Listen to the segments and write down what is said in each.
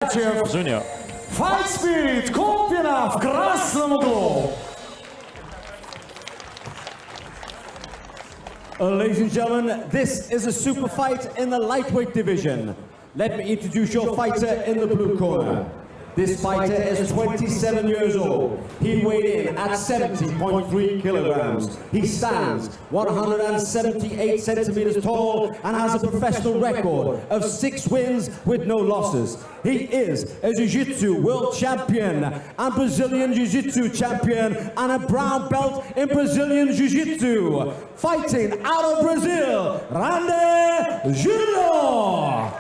Junio. Fight Speed, Kopina в красном углу. Ladies and gentlemen, this is a super fight in the lightweight division. Let me introduce your fighter in the blue corner. This fighter is 27 years old. He weighed in at 70.3 kilograms. He stands 178 centimeters tall and has a professional record of 6 wins with no losses. He is a Jiu-Jitsu world champion and Brazilian Jiu-Jitsu champion and a brown belt in Brazilian Jiu-Jitsu. Fighting out of Brazil, RANDER Junio.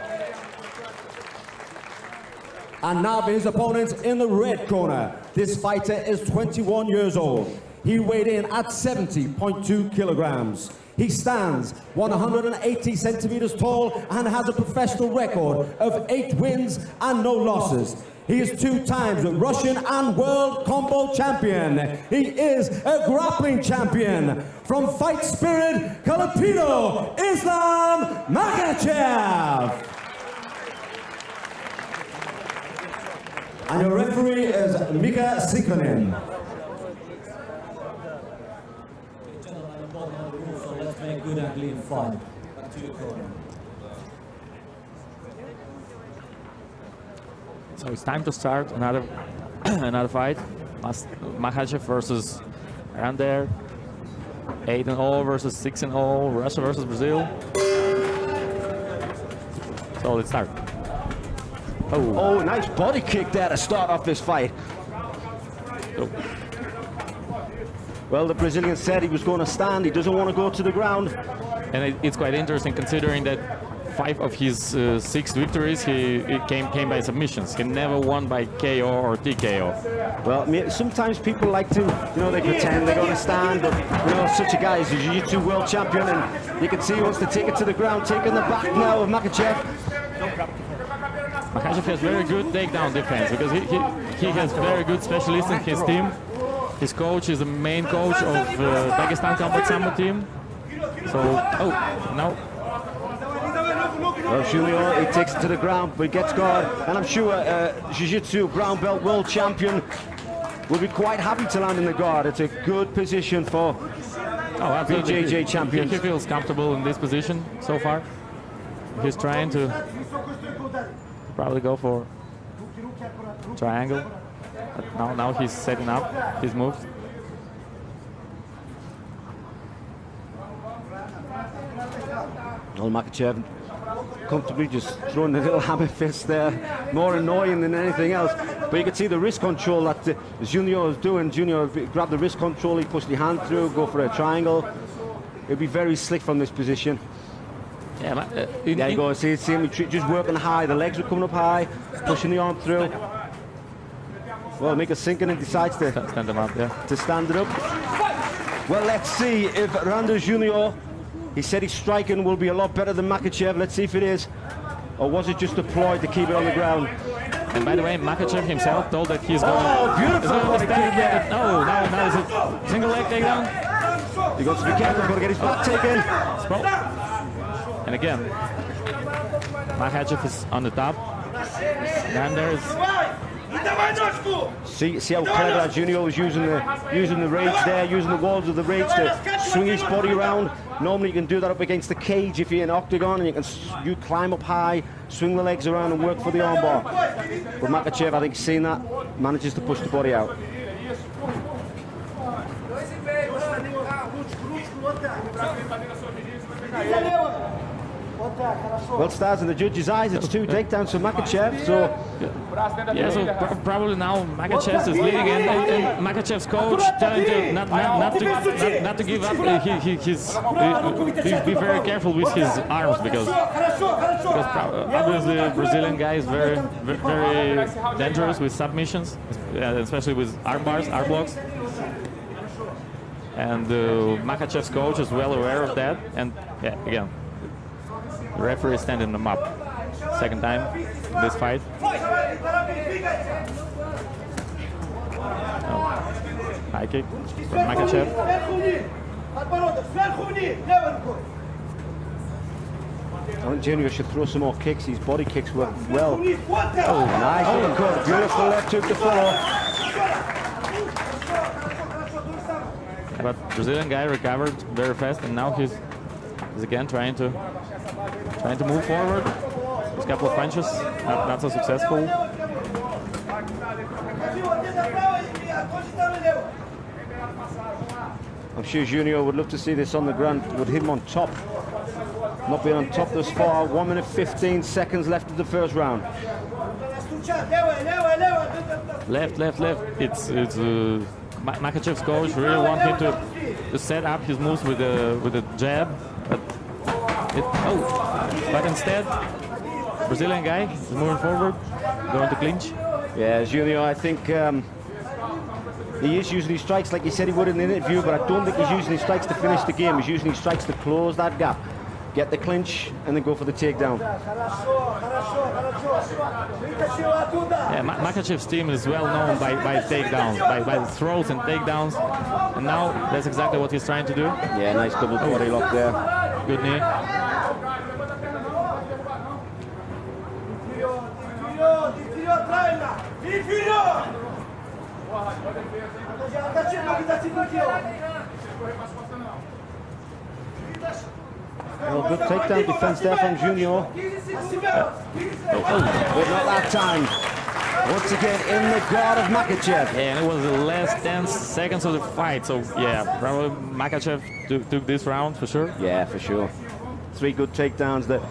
And now for his opponent in the red corner. This fighter is 21 years old. He weighed in at 70.2 kilograms. He stands 180 centimeters tall and has a professional record of 8 wins and no losses. He is 2 times Russian and world combo champion. He is a grappling champion. From Fight Spirit, Filipino, Islam MAKHACHEV. And your referee is MAKHACHEV. Let's make good and clean fight. Back to your corner. So it's time to start another fight. MAKHACHEV versus RANDER. 8-0 versus 6-0. Russia versus Brazil. So let's start. Oh, nice body kick there to start off this fight. Oh. Well, the Brazilian said he was going to stand. He doesn't want to go to the ground. And it's quite interesting considering that 5 of his 6 victories he came by submissions. He never won by KO or TKO. Well, sometimes people like to, they pretend they're going to stand, but such a guy is a Jiu-Jitsu world champion, and you can see he wants to take it to the ground, taking the back now of MAKHACHEV. MAKHACHEV has very good takedown defense because he has very good specialists in his team. His coach is the main coach of Dagestan Combat Sambo team. So, now. Well, Junio, he takes it to the ground, but he gets guard. And I'm sure Jiu-Jitsu brown belt world champion will be quite happy to land in the guard. It's a good position for BJJ champions. He feels comfortable in this position so far. He's trying to probably go for triangle. But now he's setting up his moves. Well, MAKHACHEV comfortably just throwing the little hammer fist there, more annoying than anything else. But you can see the wrist control that Junio is doing. Junio grab the wrist control, he pushed the hand through, go for a triangle. It'll be very slick from this position. Yeah, there you go. See him just working high. The legs are coming up high, pushing the arm through. Well, Mika sinking and decides to stand him up, to stand it up. Well, let's see if RANDER Junio. He said his striking will be a lot better than MAKHACHEV. Let's see if it is, or was it just a ploy to keep it on the ground? And by the way, MAKHACHEV himself told that he's going. Oh, beautiful body kick there. No, now is it single leg takedown? He got to be careful, got to get his back taken. And again, MAKHACHEV is on the top. RANDER is. See how clever Junio was using the rage there, using the walls of the rage to swing his body around. Normally you can do that up against the cage if you're in an octagon, and you climb up high, swing the legs around and work for the armbar. But MAKHACHEV, I think, seeing that, manages to push the body out. Well, stars in the judge's eyes, it's 2 takedowns for MAKHACHEV, so... Yeah, so probably now MAKHACHEV is leading, and MAKHACHEV's coach telling him not to give up. Be very careful with his arms because obviously the Brazilian guy is very dangerous with submissions, especially with arm bars, arm blocks. And MAKHACHEV's coach is well aware of that, and yeah, again. The referee is standing them up. Second time in this fight. High kick from MAKHACHEV. think Junio should throw some more kicks. His body kicks work well. Oh, nice uppercut. Beautiful left hook to follow. But Brazilian guy recovered very fast, and now he's again trying to move forward. There's a couple of punches, not so successful. I'm sure Junio would love to see this on the ground with him on top. Not being on top thus far. 1 minute 15 seconds left of the first round. Left. It's Makhachev's coach really want him to set up his moves with a jab, but instead Brazilian guy is moving forward, going to clinch. Yeah, Junio, I think he is using his strikes like he said he would in the interview, but I don't think he's using his strikes to finish the game. He's using his strikes to close that gap, get the clinch, and then go for the takedown. Yeah, Makhachev's team is well known by takedowns, by throws and takedowns, and now that's exactly what he's trying to do. Yeah, nice double body lock there. Good knee. Well, good takedown defense there from Junio. But not that time. Once again in the guard of Makhachev. Yeah, and it was the last 10 seconds of the fight, so yeah, probably Makhachev took this round for sure. Yeah, for sure. 3 good takedowns. The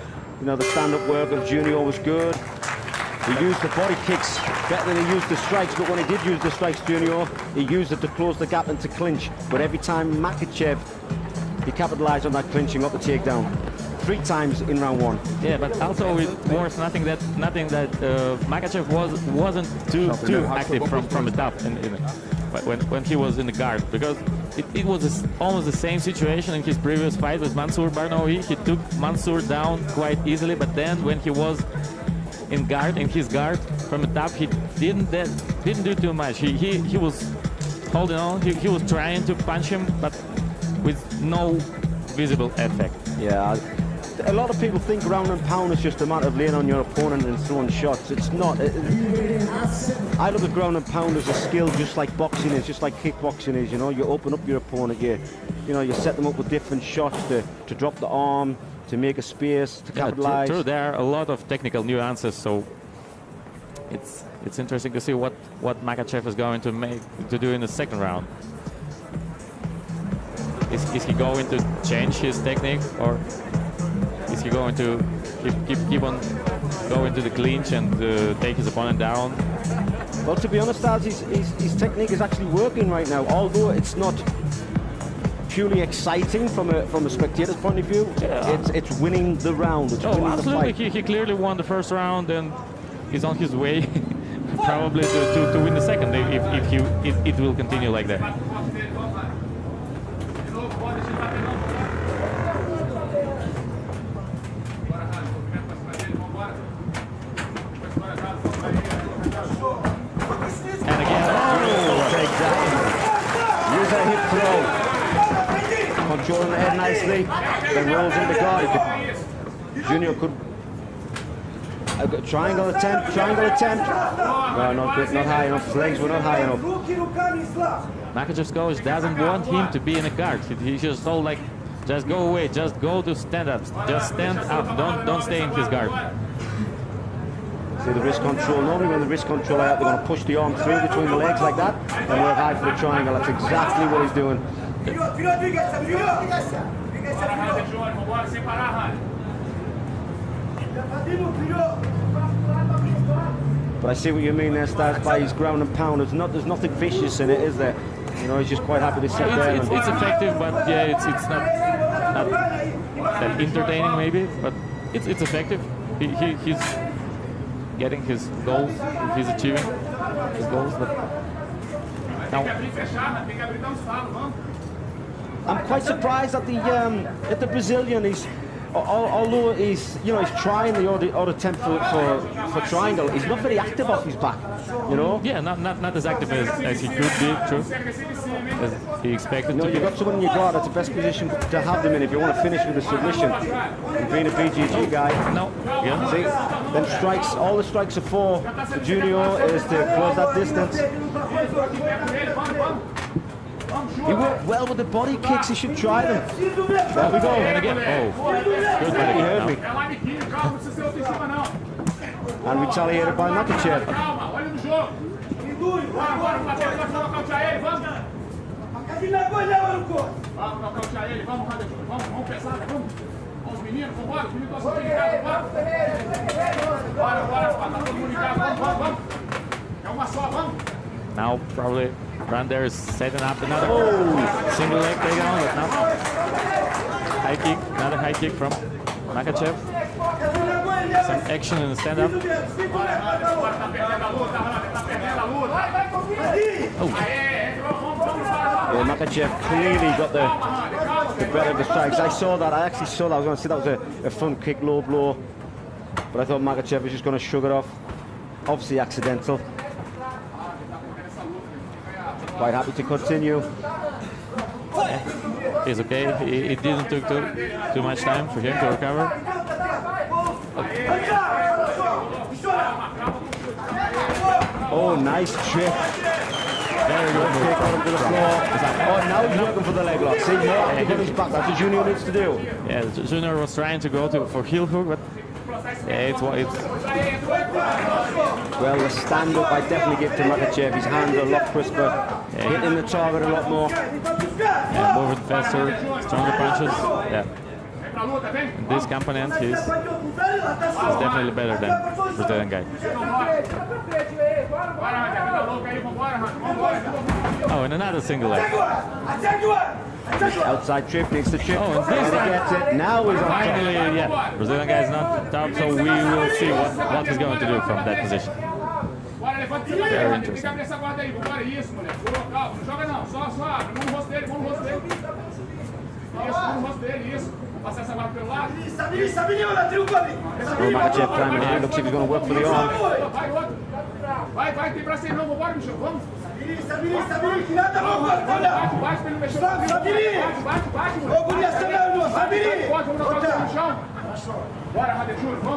stand-up work of Junio was good. He used the body kicks better than he used the strikes, but when he did use the strikes, Junio, he used it to close the gap and to clinch. But every time Makhachev, he capitalized on that clinching, got the takedown 3 times in round 1. Yeah, but also it was nothing that Makhachev wasn't too active from the top when he was in the guard, because it was almost the same situation in his previous fight with Mansour Barnaoui. He took Mansour down quite easily, but then when he was in his guard from the top, he didn't do too much. He was holding on. He was trying to punch him, but with no visible effect. Yeah, a lot of people think ground and pound is just a matter of laying on your opponent and throwing shots. It's not. I look at ground and pound as a skill, just like boxing is, just like kickboxing is. You know, you open up your opponent, you set them up with different shots to drop the arm, to make a space, to capitalize. True, there are a lot of technical nuances, so it's interesting to see what Makhachev is going to do in the second round. Is he going to change his technique, or is he going to keep on going to the clinch and take his opponent down? Well, to be honest, his technique is actually working right now, although it's not purely exciting from a spectator's point of view. Yeah. It's winning the round. It's winning absolutely. The fight. He clearly won the first round, and he's on his way probably to win the second if it will continue like that. And again, take that. Use a hip throw. Controlling the head nicely. Then rolls in the guard. Junio could. Triangle attempt. No, not good. Not high enough. His legs were not high enough. Makhachev's coach doesn't want him to be in a guard. He just told, like, just go away. Just go to stand-ups. Just stand up. Don't stay in his guard. See the wrist control. Normally when the wrist control out, they're going to push the arm through between the legs like that and work hard for the triangle. That's exactly what he's doing. But I see what you mean there, Stas, by his ground and pound. There's nothing vicious in it, is there? You know, he's just quite happy to sit there. It's effective, but yeah, it's not that entertaining maybe, but it's effective. He's getting his goals, he's achieving his goals, but now I'm quite surprised that the Brazilian is although he's trying the odd attempt for triangle, he's not very active off his back, you know. Yeah, not as active as he could be, true. As he expected to be. You've got someone in your guard. That's the best position to have them in if you want to finish with a submission. And being a BGG guy. No. Yeah. See, them strikes, all the strikes are for Junio is to close that distance. He worked well with the body kicks. He should try them. There we go. And again. Oh. Good body He kick heard now. me. And retaliated by MAKHACHEV. Now probably RANDER is setting up another single leg takedown, but now high kick, another high kick from MAKHACHEV. Some action in the stand-up. Yeah, MAKHACHEV clearly got the better of the strikes. I saw that. I actually saw that. I was going to say that was a front kick, low blow. But I thought MAKHACHEV was just going to shrug it off. Obviously accidental. Quite happy to continue. He's okay. It didn't take too much time for him to recover. Oh, nice trick. Very good move. Kick onto the floor. Oh, now he's looking for the leg lock. See, more active on his back. That's what Junio needs to do. Yeah, Junio was trying to go for heel hook, but yeah, it's Well, the stand-up I definitely give to MAKHACHEV. His hands are a lot crisper. Hitting the target a lot more. yeah, moving faster, stronger punches. Yeah. In this component, he's definitely better than Brazilian guy. Oh, and another single leg. Outside trip, needs to chip. Oh, and this And he time- gets it. Now he's on Finally, top. yeah, Brazilian guy is not top, so we will see what he's going to do from that position. Very interesting. Well, MAKHACHEV climbing high. Looks like he's going to work for the arm.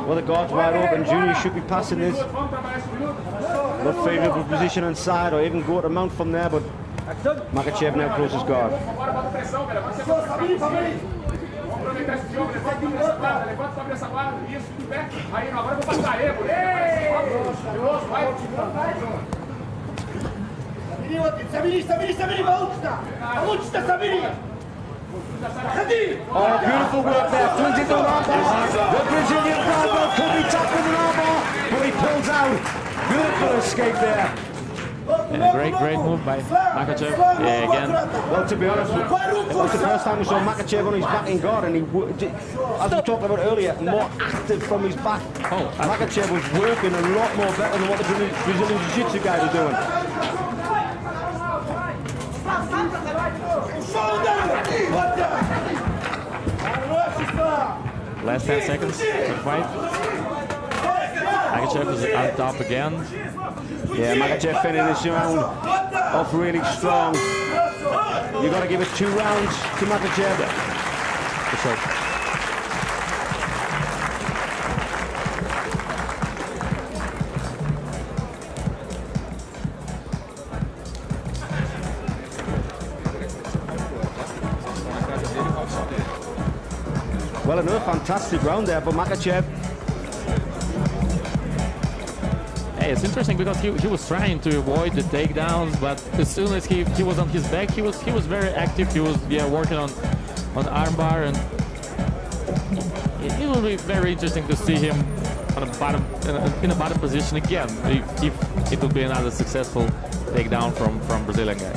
Well, the guard's wide open. Junio should be passing this. Not favourable position inside or even go to mount from there, but MAKHACHEV now closes guard. Oh, beautiful work there. Twins into an armbar. The Brazilian guard could be tough with an armbar, but he pulls out. Beautiful escape there. Yeah, great move by MAKHACHEV. Yeah, again. Well, to be honest, it was the first time we saw MAKHACHEV on his back in guard, and he, as we talked about earlier, more active from his back. Oh, MAKHACHEV was working a lot more better than what the Brazilian Jiu-Jitsu guys are doing. Last 10 seconds to the fight. MAKHACHEV is on top again. Yeah, MAKHACHEV finishing this round off really strong. You got to give it 2 rounds to MAKHACHEV. For sure. Well, another fantastic round there for MAKHACHEV. Hey, it's interesting because he was trying to avoid the takedowns, but as soon as he was on his back, he was very active. He was working on armbar, and it will be very interesting to see him on a bottom in a bottom position again. If it will be another successful takedown from Brazilian guy.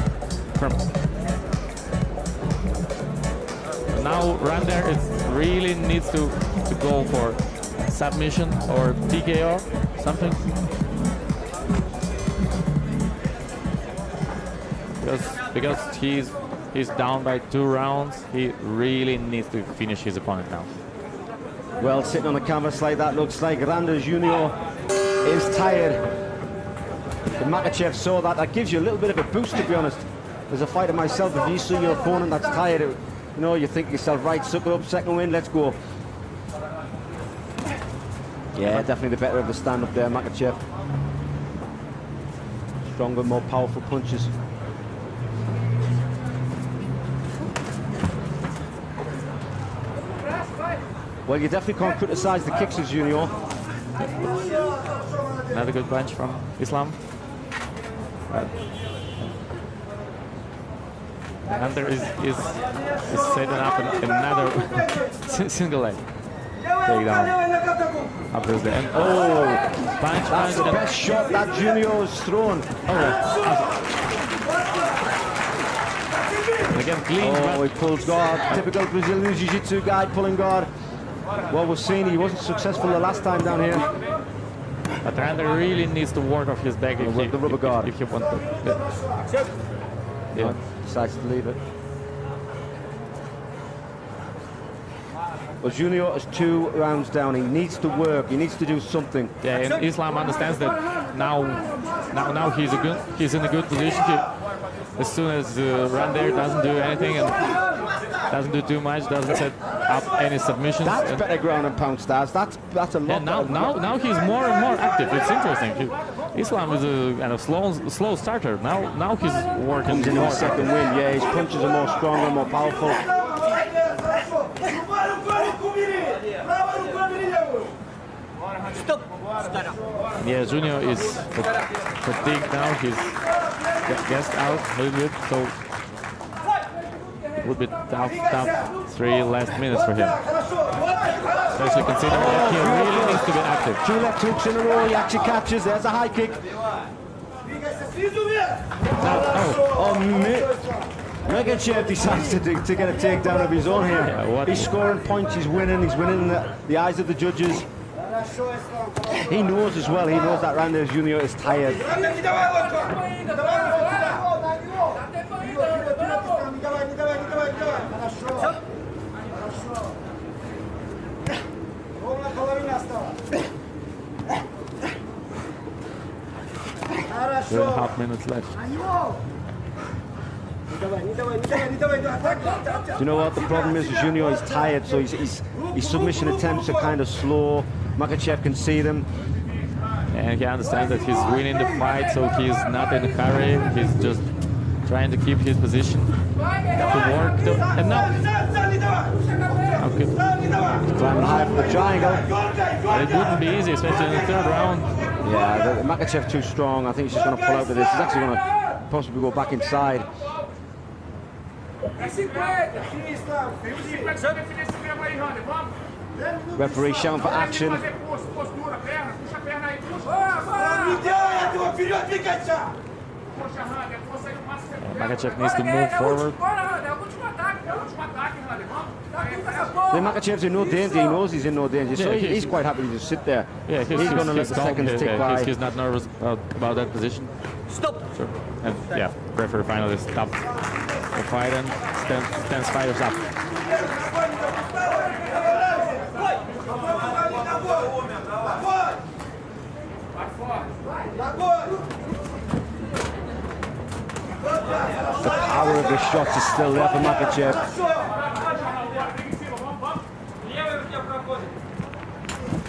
Now RANDER really needs to go for submission or TKO, something. Because he's down by 2 rounds, he really needs to finish his opponent now. Well, sitting on the canvas like that, looks like RANDER Junio is tired. The MAKHACHEV saw that. That gives you a little bit of a boost, to be honest. As a fighter myself, if you see your opponent that's tired, you know, you think to yourself, right, suck it up, second win, let's go. Yeah, definitely the better of the stand-up there, MAKHACHEV. Stronger, more powerful punches. Well, you definitely can't criticise the kicks of Junio. Another good punch from Islam. RANDER is setting up another single leg takedown. Up to the end. Oh, punch, That's the best shot that Junio has thrown. Again, clean. Oh, he pulls guard. Typical Brazilian Jiu-Jitsu guy pulling guard. Well, we've seen he wasn't successful the last time down here. But RANDER really needs to work off his back if he wants to. Yeah. Decides to leave it. Well, Junio is 2 rounds down. He needs to work. He needs to do something. Yeah, and Islam understands that now he's in a good position. As soon as RANDER doesn't do anything and doesn't do too much, doesn't set up any submissions. That's better ground and pound, Stars. That's a lot. And now he's more and more active. It's interesting. Islam is a kind of slow starter. Now he's working. Comes in his second win. Yeah, his punches are more stronger, more powerful. Yeah, Junio is fatigued now. He's gassed out a little bit, so a little bit tough 3 last minutes for him. Especially considering that he really needs to be active. 2 left hooks in a row. He actually catches. There's a high kick. MAKHACHEV decides to get a takedown of his own here. Yeah, he's scoring points. He's winning. He's winning in the eyes of the judges. He knows as well. He knows that RANDER Junio is tired. Two and a half minutes left. Do you know what the problem is? Junio is tired, so his submission attempts are kind of slow. MAKHACHEV can see them. And he understands that he's winning the fight, so he's not in a hurry. He's just trying to keep his position to work. And now Climbing high from the triangle. But it wouldn't be easy, especially in the 3rd round. Yeah, MAKHACHEV too strong. I think he's just going to pull out of this. He's actually going to possibly go back inside. Referee shouting for action. MAKHACHEV needs to move forward. The MAKHACHEV's in no danger. He knows he's in no danger, so he's quite happy to just sit there. Yeah, he's going to let the seconds tick by. He's not nervous about that position. Stop. Sure. And yeah, referee finally stopped the fight and stands fighters up. The power of the shots is still there for MAKHACHEV.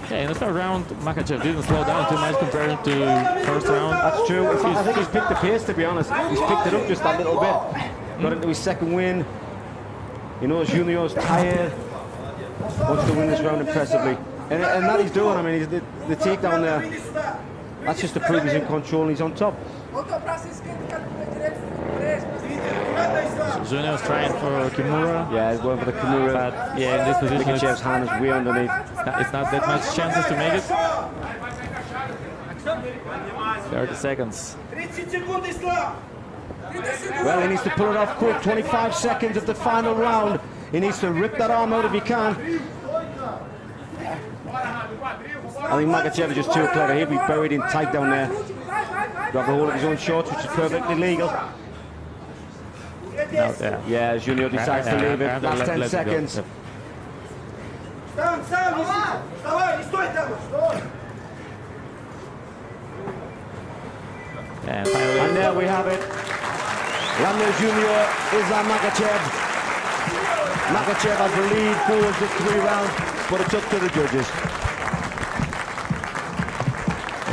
Yeah, in the 3rd round, MAKHACHEV didn't slow down too much compared to 1st round. That's true. I think he's picked the pace, to be honest. He's picked it up just a little bit. Got into his 2nd win. He knows Junio's tired. Wants to win this round impressively. And that he's doing. I mean, the takedown there, that's just to prove he's in control and he's on top. Junio's trying for Kimura. Yeah, he's going for the Kimura. But yeah, in this position, MAKHACHEV's hand is way underneath. it's not that much chances to make it. 30 seconds. Well, he needs to pull it off quick. 25 seconds of the final round. He needs to rip that arm out if he can. I think MAKHACHEV is just too clever. He'll be buried in tight down there. Grab a hold of his own shorts, which is perfectly legal. No, Yeah, Junio decides to leave it. Last 10 seconds. And finally, And there we have it. RANDER Junio, Islam MAKHACHEV. MAKHACHEV has the lead forwards at 3 rounds, but it's up to the judges.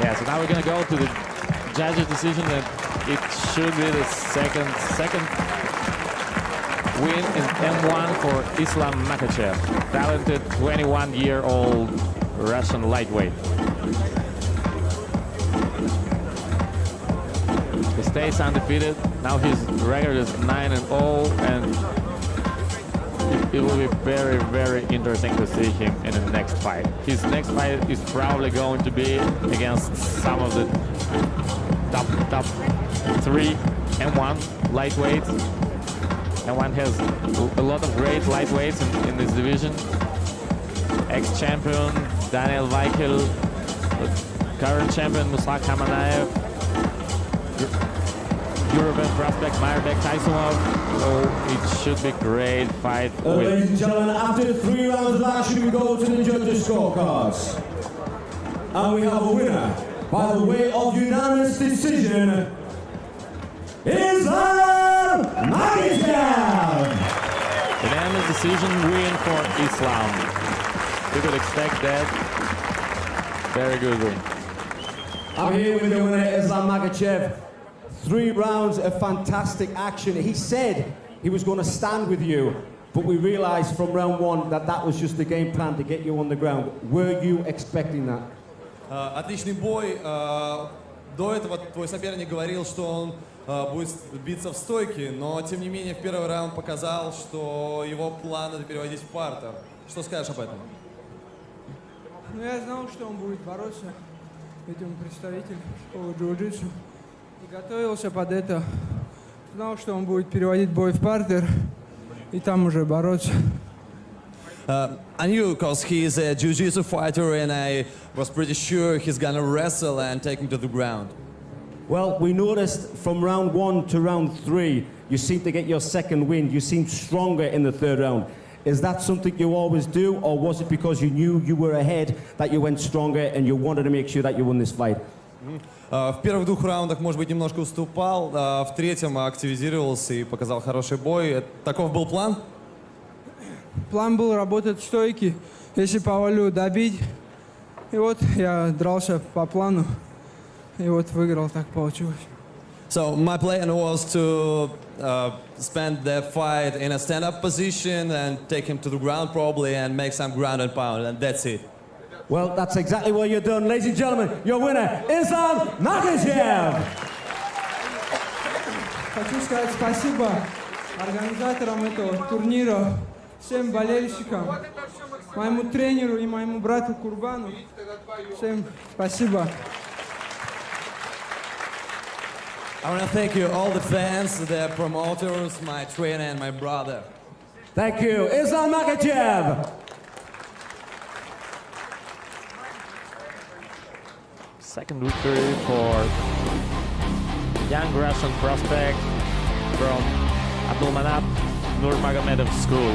yeah, so now we're going to go to the judges' decision, and it should be the second win in M1 for Islam MAKHACHEV, talented 21-year-old Russian lightweight. He stays undefeated. Now his record is 9-0, and it will be very, very interesting to see him in the next fight. His next fight is probably going to be against some of the top 3 M1 lightweights. M1 has a lot of great lightweights in this division. Ex-champion Daniel Weichel, current champion Muslak Hamanaev, European prospect Myrbek Taisumov. So it should be a great fight. Ladies and gentlemen, after 3 rounds of action, we go to the judges' scorecards. And we have a winner by the way of unanimous decision, Islam MAKHACHEV! Unanimous decision win for Islam. You could expect that. Very good win. I'm here with the winner, Islam MAKHACHEV. 3 rounds of fantastic action. He said he was going to stand with you, but we realized from round 1 that that was just the game plan to get you on the ground. Were you expecting that? Отличный бой. До этого твой соперник говорил, что он будет биться в стойке, но тем не менее в первый раунд показал, что его план это переводить в партер. Что скажешь об этом? Ну, я знал, что он будет бороться, ведь он представитель школы джиу-джитсу. И готовился под это. Знал, что он будет переводить бой в партер и там уже бороться. I knew because he is a jiu-jitsu fighter and I was pretty sure he's gonna wrestle and take him to the ground. Well, we noticed from round 1 to round 3, you seemed to get your second win. You seemed stronger in the 3rd round. Is that something you always do, or was it because you knew you were ahead that you went stronger and you wanted to make sure that you won this fight? В первых 2 раундах, может быть, немножко уступал, в 3-м активизировался и показал хороший бой. Таков был план? План был работать в стойке, если повалю добить. И вот я дрался по плану, и вот выиграл, так получилось. So my plan was to spend the fight in a stand-up position and take him to the ground probably and make some ground and pound, and that's it. Well, that's exactly what you've done. Ladies and gentlemen, your winner, Islam MAKHACHEV! Хочу сказать спасибо организаторам этого турнира, всем болельщикам, моему тренеру и моему брату Курбану. Всем спасибо. I want to thank you, all the fans, the promoters, my trainer, and my brother. Thank you, Islam MAKHACHEV! Second victory for young Russian prospect from Abdulmanap Nurmagomedov School.